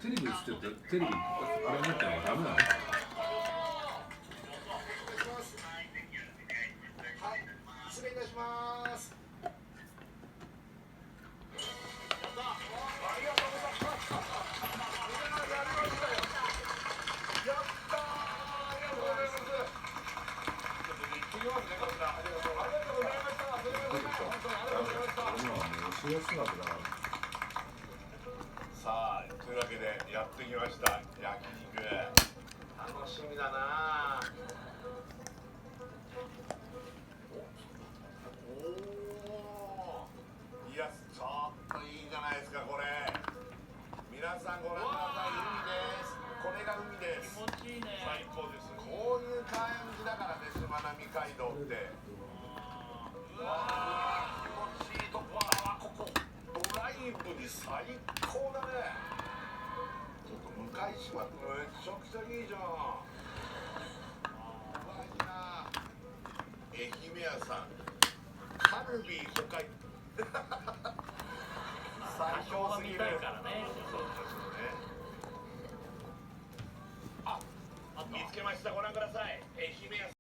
テレビ映っててテレビあれになったのがダメなのか。失礼いたします。さあ、というわけでやってきました焼肉。楽しみだな。おお、いやちょっといいじゃないですかこれ。皆さんご覧ください。海です。これが海です。気持ちいいね。最高です。こういう感じだからね、しまなみ海道って。うわー、気持ちいいとこだわ。ここドライブに最高だね。ちょっと向島ってめちゃくちゃいいじゃん。うわ、いいな。愛媛屋さんカルビー北海最強すぎる。からね。そうですね。あ、見つけました。ご覧ください。愛媛屋